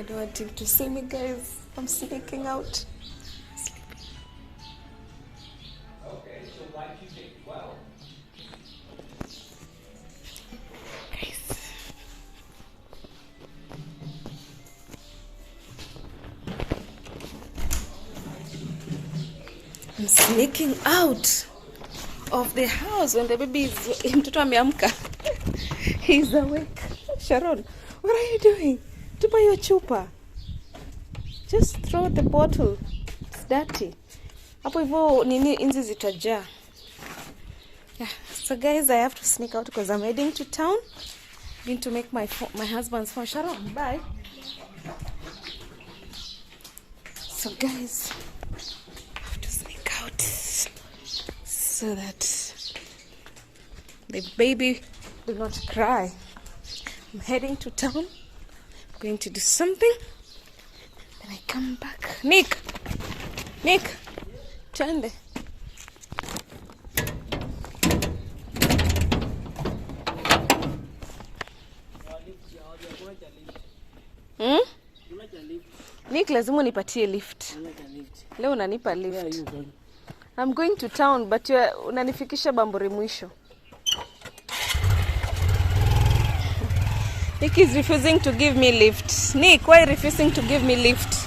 don't want him to see me, guys. I'm sneaking out. Okay, so why did you take 12? I'm sneaking out of the house when the baby is mtoto ameamka. He's awake. Sharon, what are you doing? Tupa your chupa. Just throw the bottle. It's dirty. Hapo hivyo nini inzi zitajaa. Yeah. So guys, I have to sneak out because I'm heading to town. Going to make my husband's phone. Sharon, bye. So guys, I have to sneak out so that the baby will not cry. I'm heading to town. I'm going to do something. Then I come back. Nick, twende. Nick, lazima unipatie lift. Leo unanipa lift. I'm going to town, but unanifikisha Bamburi mwisho. Nick is refusing to give me lift. Nick, why are you refusing to give me lift?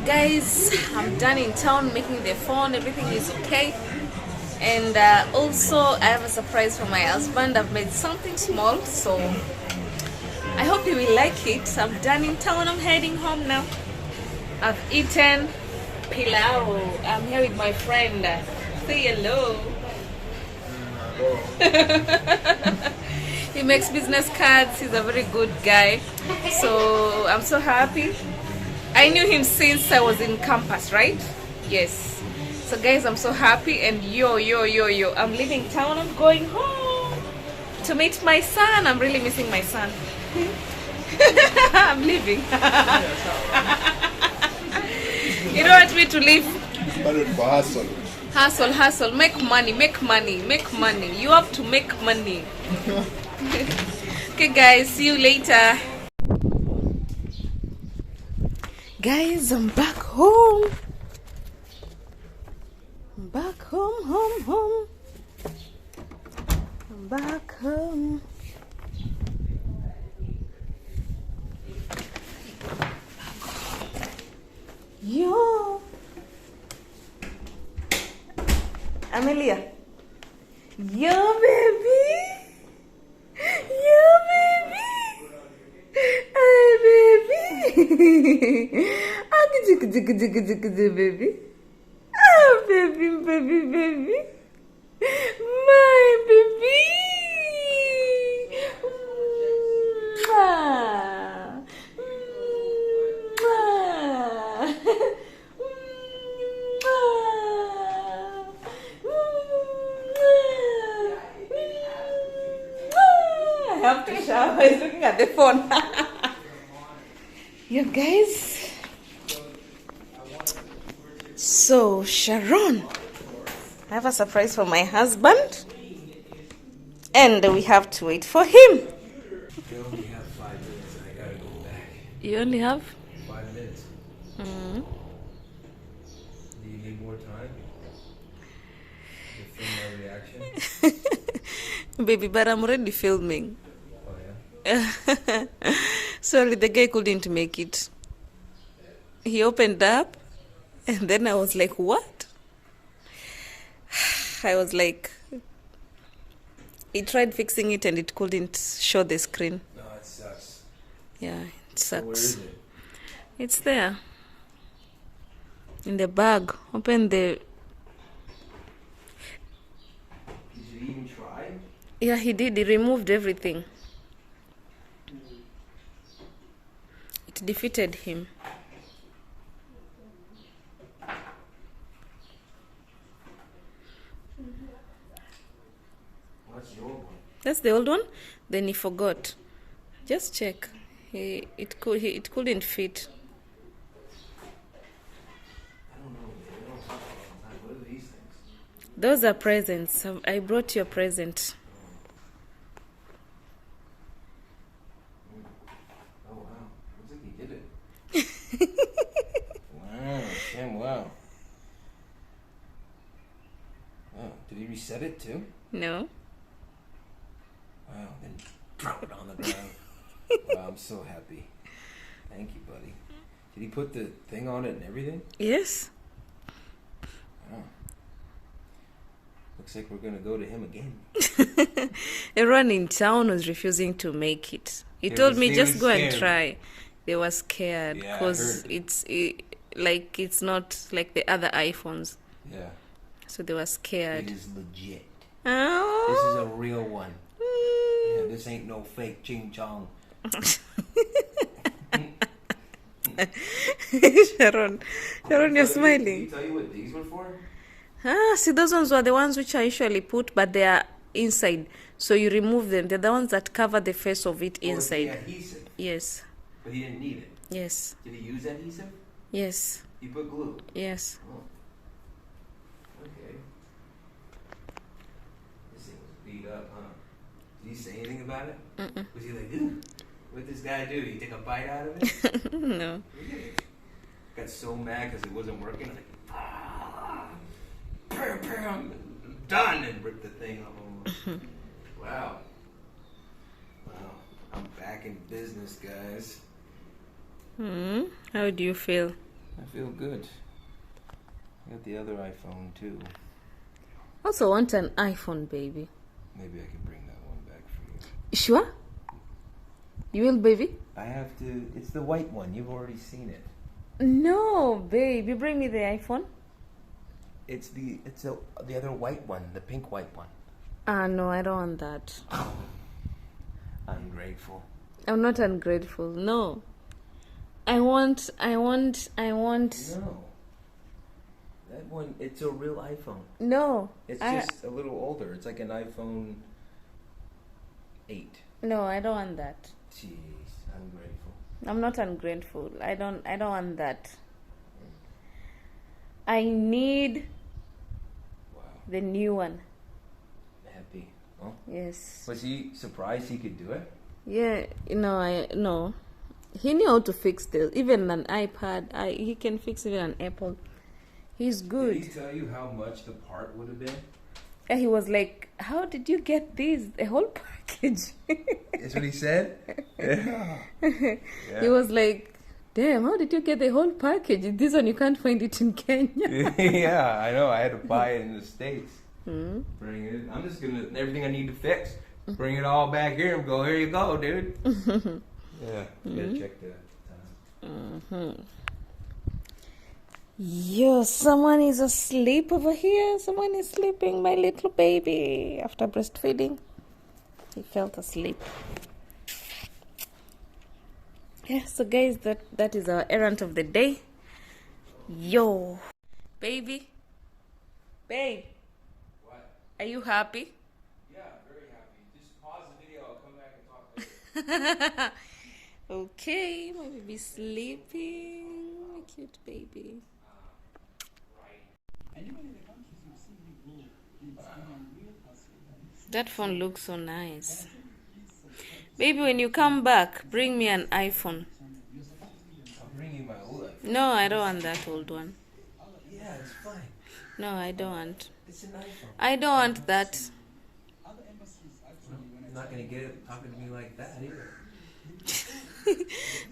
Guys, I'm done in town making the phone. Everything is okay. And also I have a surprise for my husband. I've made something small, so I hope he will like it. I'm done in town. I'm heading home now. I've eaten pilau. I'm here with my friend. Say hello. He makes business cards. He's a very good guy. So I'm so happy. I knew him since I was in campus, right? Yes. So guys, I'm so happy. And yo, I'm leaving town. I'm going home to meet my son. I'm really missing my son. I'm leaving. You don't want me to leave? Hustle. Make money. You have to make money. Okay guys, see you later. Guys, I'm back home. I'm back home. I'm back home. Yo. Amelia. Yo, baby. Hey, baby. Baby. Oh, baby. My baby. I have to shower. He's looking at the phone. You guys. So, Sharon, I have a surprise for my husband. And we have to wait for him. I only have 5 minutes and I gotta go back. You only have? 5 minutes. Do you need more time to film my reaction? Baby, but I'm already filming. Oh yeah? Sorry, the guy couldn't make it. He opened up, and then I was like, what? I was like, he tried fixing it and it couldn't show the screen. No, it sucks. Yeah, it So where sucks. is it? It's there. In the bag. Open the... Did you even try? Yeah, he did. He removed everything. It defeated him. What's your one? That's the old one. Then he forgot. Just check. It couldn't fit. I don't know, man. I don't talk all the time. What are these things? Those are presents. I brought you a present. Oh wow. Looks like he did it. Wow, Sam, wow. Oh, did he reset it too? No. Wow, then drop it on the ground. Wow, I'm so happy. Thank you, buddy. Did he put the thing on it and everything? Yes. Wow. Looks like we're gonna go to him again. Everyone in town was refusing to make it. He They told was- me they just was go and scared. try. They were scared Yeah, I because heard. it's not like the other iPhones. Yeah. So they were scared. It is legit. Oh. This is a real one. Yeah, this ain't no fake ching chong. Sharon, you're Did he smiling. tell you what these were for? See, those ones were the ones which I usually put, but they are inside. So you remove them. They're the ones that cover the face of it Oh, it's the inside. adhesive. Yes, But he didn't need it. yes, Did he use adhesive? yes, He put glue. yes. Oh. Okay. This thing was beat up, huh? Did he say anything about it? Was he like, ooh, what'd this guy do? He take a bite out of it? No. Really? Got so mad because it wasn't working. Like, I'm done, and ripped the thing off. Wow. Wow. I'm back in business, guys. How do you feel? I feel good. I got the other iPhone too. Also want an iPhone, baby. Maybe I can bring that one back for you. Sure? You will, baby? I have to. It's the white one. You've already seen it. No, baby. Bring me the iPhone. It's the other white one, the pink white one. No, I don't want that. Ungrateful. I'm not ungrateful. No. I want. No. That one, it's a real iPhone. No. It's just a little older. It's like an iPhone 8. No, I don't want that. Jeez, ungrateful. I'm not ungrateful. I don't want that. I need Wow. the new one. Happy. Huh? Yes. Was he surprised he could do it? Yeah, no. He knew how to fix even an iPad. He can fix even an Apple. He's good. Did he tell you how much the part would have been? And he was like, "How did you get this? The whole package?" That's what he said? Yeah. He was like, "Damn, how did you get the whole package? This one you can't find it in Kenya." Yeah, I know. I had to buy it in the States. Bring it. I'm just gonna everything I need to fix. Bring it all back here and go. Here you go, dude. Yeah, gotta check that time. Yo, someone is asleep over here. Someone is sleeping, my little baby. After breastfeeding, he felt asleep. Yeah, so guys, that is our errand of the day. Yo, baby, babe, What? are you happy? Yeah, very happy. Just pause the video. I'll come back and talk later. Okay, my baby's sleeping. My cute baby. That phone looks so nice. Baby, when you come back, bring me an iPhone. I'll bring you my old life. No, I don't want that old one. Yeah, it's fine. No, I don't want. It's an iPhone. I don't want that. I'm not gonna get it talking to me like that either.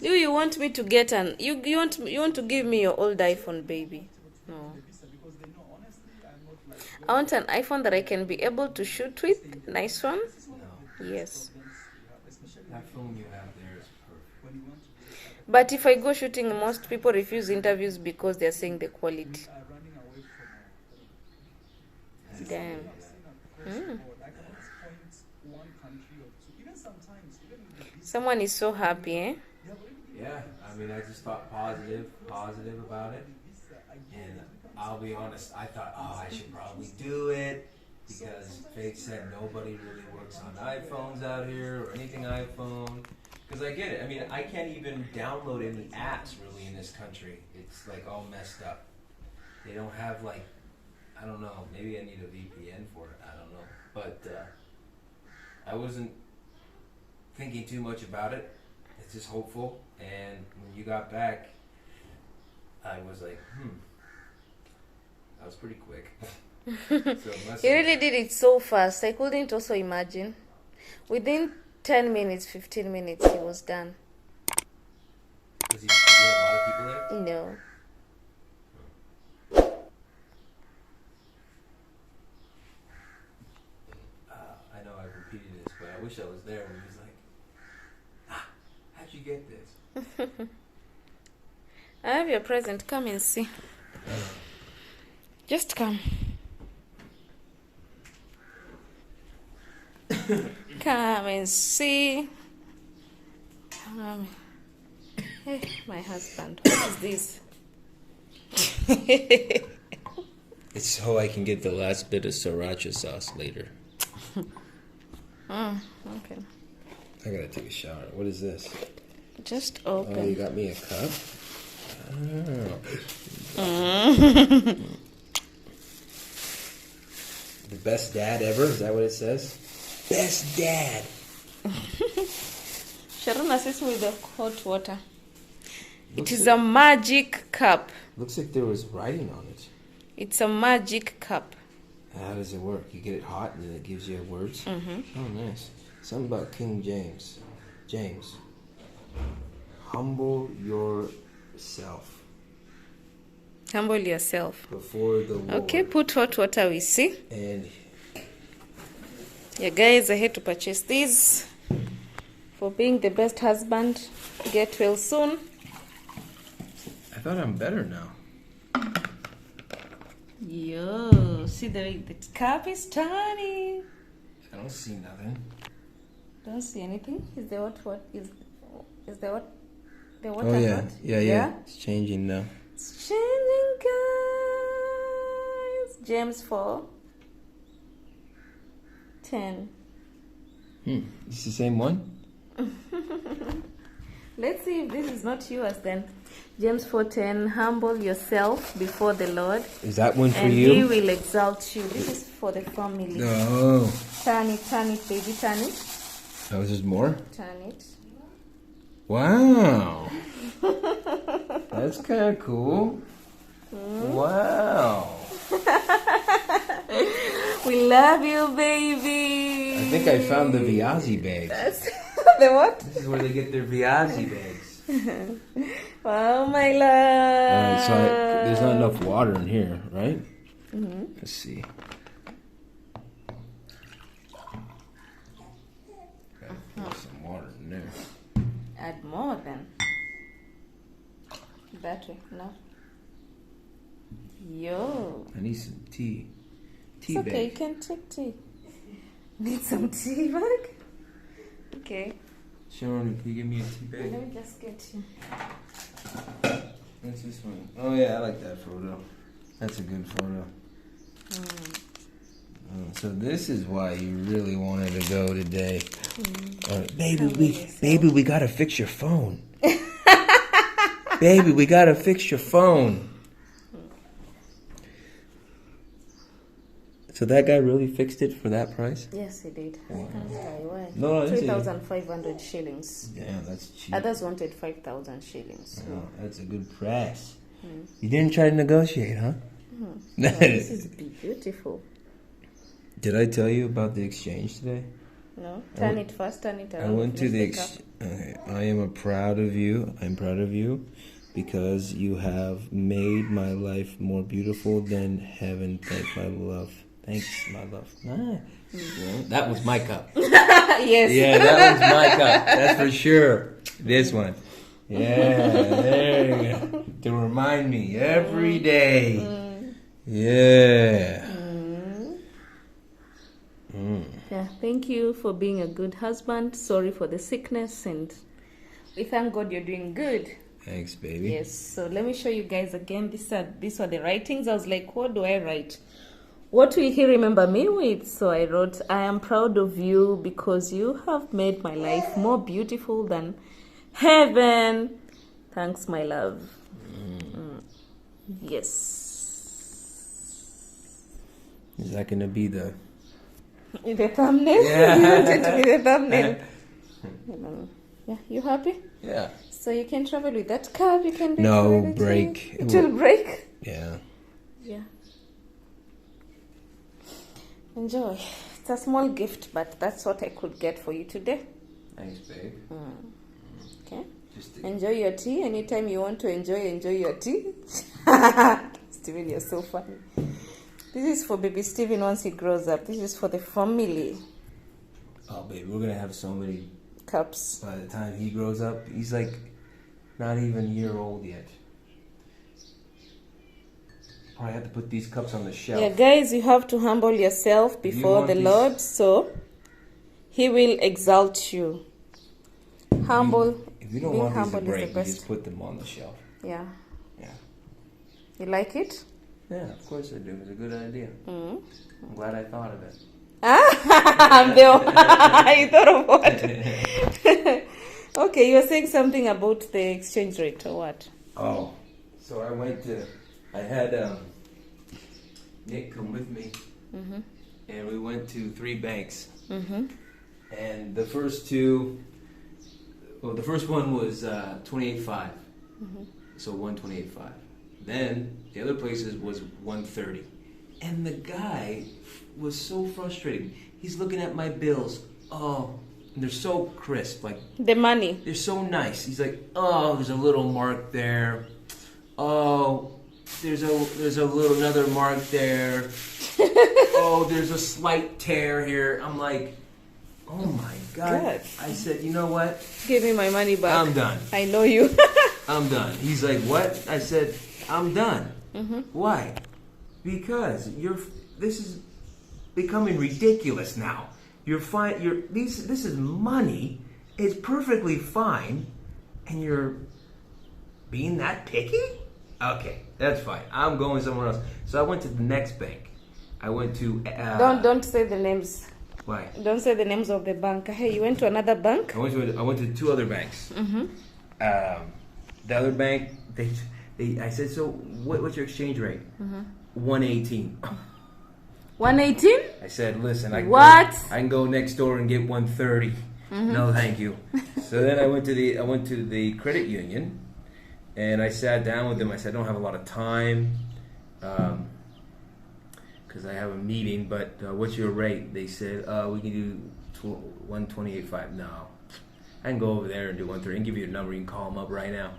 Do you want me to get an you want to give me your old iPhone, baby? No. I want an iPhone that I can be able to shoot with. Nice one. No. Yes. That phone you have there is perfect. But if I go shooting, most people refuse interviews because they're saying the quality. Damn. Someone is so happy, eh? Yeah, I mean, I just thought positive about it. And I'll be honest, I thought, oh, I should probably do it because Faith said nobody really works on iPhones out here or anything iPhone. Because I get it. I mean, I can't even download any apps really in this country. It's like all messed up. They don't have like, I don't know, maybe I need a VPN for it. I don't know. But I wasn't thinking too much about it. It's just hopeful. And when you got back, I was like, that was pretty quick. So You really did it so fast. I couldn't also imagine. Within 10 minutes, 15 minutes, he was done. Did you have a lot of people there? No. I know I've repeated this, but I wish I was there when he was like, how'd you get this? I have your present. Come and see. Just come. Come and see. Hey, my husband. What is this? It's so I can get the last bit of sriracha sauce later. Okay. I gotta take a shower. What is this? Just Oh, you open. got me a cup? Oh. The best dad ever? Is that what it says? Best dad. Sharon assists with the hot water. It is a magic cup. Looks like there was writing on it. It's a magic cup. How does it work? You get it hot and then it gives you words? Mm-hmm. Oh, nice. Something about King James. James. Humble yourself Humble yourself. before the Lord. Okay, put hot water, we see. And Yeah, guys, I had to purchase these for being the best husband. Get well soon. I thought I'm better now. Yo, see the way the cup is turning. I don't see nothing. Don't see anything. Is there what is there what the water Oh, yeah. hot? Yeah. It's changing now. It's changing, guys. James 4:10. It's the same one? Let's see if this is not yours then. James 4:10. Humble yourself before the Lord, Is that one for and you? He will exalt you. This is for the family. Oh. Turn it, baby, turn it, Oh, is there more? turn it. Wow. That's kind of cool. Wow. We love you, baby. I think I found the Viazzi bags. That's the what? This is where they get their Viazzi bags. Oh, my love. So there's not enough water in here, right? Let's see. Gotta put some water in there. Add more then. That way, no. Yo. I need some tea. Tea It's okay, you bag. can take tea. Need some tea bag? Okay. Sharon, can you give me a tea Let bag? me just get you. What's this one? Oh yeah, I like that photo. That's a good photo. So this is why you really wanted to go today. Baby, Baby, we gotta fix your phone. Baby, we gotta fix your phone. So that guy really fixed it for that price? Yes, he did. I can't tell you why. No, I didn't see it. 3,500 shillings. Damn, that's cheap. Others wanted 5,000 shillings. Oh, that's a good price. You didn't try to negotiate, huh? No, this is beautiful. Did I tell you about the exchange today? No, turn it first, turn it around. I went to the Finish okay, I am proud of you. I'm proud of you because you have made my life more beautiful than heaven. Thank my love. Thanks, my love. Yeah, that was my cup. Yes. Yeah, that was my cup. That's for sure. This one. Yeah, there you go. To remind me every day. Yeah. Yeah, thank you for being a good husband. Sorry for the sickness, and we thank God you're doing good. Thanks, baby. Yes, so let me show you guys again. These are the writings. I was like, what do I write? What will he remember me with? So I wrote, I am proud of you because you have made my life more beautiful than heaven. Thanks, my love. Yes. Is that going to be the... The thumbnail? Yeah. You want it to be the thumbnail? Yeah, you happy? Yeah. So you can travel with that card. You can do No, break. It will break. Yeah. Yeah. Enjoy. It's a small gift, but that's what I could get for you today. Thanks, babe. Okay. Just Enjoy your tea. Anytime you want to enjoy your tea. Steven, you're so funny. This is for baby Steven once he grows up. This is for the family. Oh, babe, we're going to have so many... Cups. By the time he grows up, he's like not even a year old yet. Probably have to put these cups on the shelf. Yeah, guys, you have to humble yourself before the Lord, so He will exalt you. Humble. If you don't being want these humble to is break, the you best. just put them on the shelf. Yeah. Yeah. You like it? Yeah, of course I do. It's a good idea. I'm glad I thought of it. Bill, you thought of what? Okay, you were saying something about the exchange rate or what? Oh, so I had Nick come with me, and we went to 3 banks. And the first one was 28.5, so 128.5. Then the other places was 130, and the guy was so frustrating. He's looking at my bills. Oh, and they're so crisp, like The money. they're so nice. He's like, oh, there's a little mark there. Oh, there's another mark there. Oh, there's a slight tear here. I'm like, oh my God. God. I said, you know what? Give me my money back. I'm done. I know you. I'm done. He's like, what? I said, I'm done. Why? Because this is becoming ridiculous now. You're fine. This is money. It's perfectly fine, and you're being that picky. Okay, that's fine. I'm going somewhere else. So I went to the next bank. I went to. Don't say the names. Why? Don't say the names of the bank. Hey, you went to another bank? I went to 2 other banks. The other bank, I said, so what's your exchange rate? 118. 118? I said, listen, I can go next door and get 130. No, thank you. So then I went to the credit union, and I sat down with them. I said, I don't have a lot of time, because I have a meeting. But what's your rate? They said, we can do 128.5. No, I can go over there and do 130. And give you a number. You can call them up right now.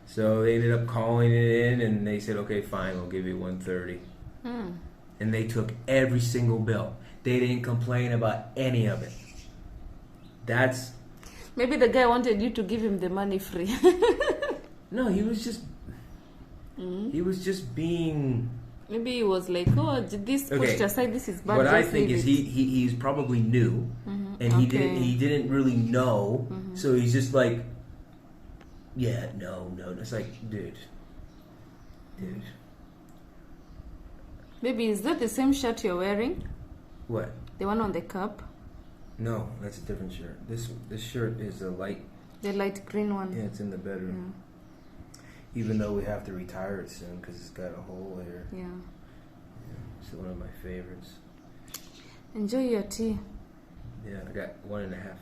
So they ended up calling it in, and they said, okay, fine, we'll give you 130. And they took every single bill. They didn't complain about any of it. That's... Maybe the guy wanted you to give him the money free. No, he was just... He was just being... Maybe he was like, oh, this pushed aside, this is bad. What I think is he's probably new, and he didn't really know, so he's just like, yeah, no. It's like, dude. Baby, is that the same shirt you're wearing? What? The one on the cup? No, that's a different shirt. This shirt is a light. The light green one. Yeah, it's in the bedroom. Even though we have to retire it soon because it's got a hole here. Yeah. It's one of my favorites. Enjoy your tea. Yeah, I got 1.5.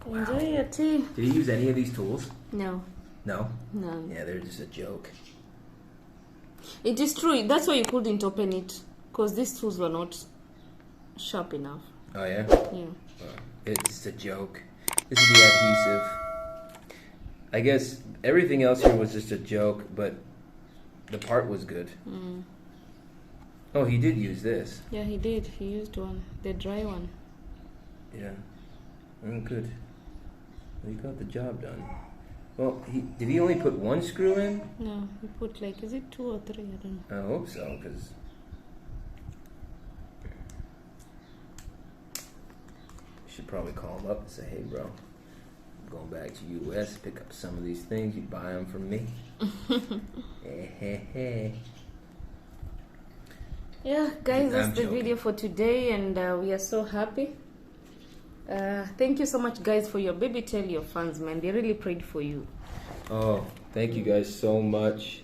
Enjoy your tea. Did he use any of these tools? No. No? No. Yeah, they're just a joke. It is true. That's why you couldn't open it. Because these tools were not sharp enough. Oh, yeah? Yeah. It's a joke. This is the adhesive. I guess everything else here was just a joke, but the part was good. Oh, he did use this. Yeah, he did. He used one. The dry one. Yeah. Good. Well, he got the job done. Well, did he only put one screw in? No, he put like, is it 2 or 3? I don't know. I hope so, because... should probably call him up and say, hey, bro, I'm going back to U.S., pick up some of these things, you buy them from me. Yeah, guys, that's I'm the joking. video for today, and we are so happy. Thank you so much, guys, for your baby. Tell your fans, man, they really prayed for you. Oh, thank you guys so much.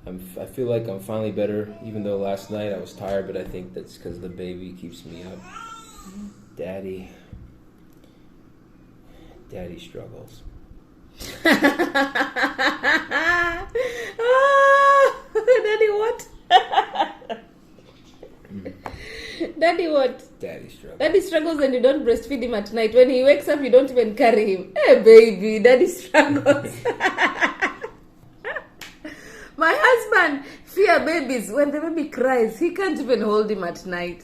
I feel like I'm finally better, even though last night I was tired, but I think that's because the baby keeps me up. Daddy struggles. Daddy what? Daddy what? Daddy struggles. Daddy struggles and you don't breastfeed him at night. When he wakes up, you don't even carry him. Hey, baby, daddy struggles. My husband fear babies. When the baby cries, he can't even hold him at night.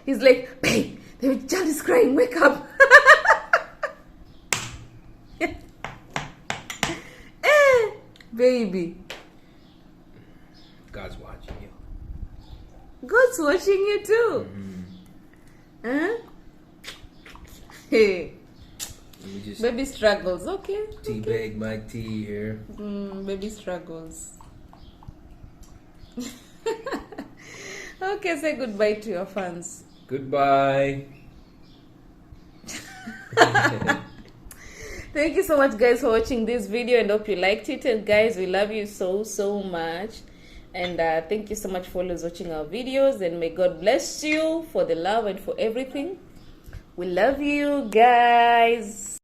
He's like, babe, the child is crying, wake up. Baby. God's watching you. God's watching you too. Huh? Hey. Let me just Baby struggles. Okay. teabag my tea here. Baby struggles. Okay, say goodbye to your fans. Goodbye. Thank you so much, guys, for watching this video, and hope you liked it. And guys, we love you so much. And thank you so much for always watching our videos, and may God bless you for the love and for everything. We love you, guys.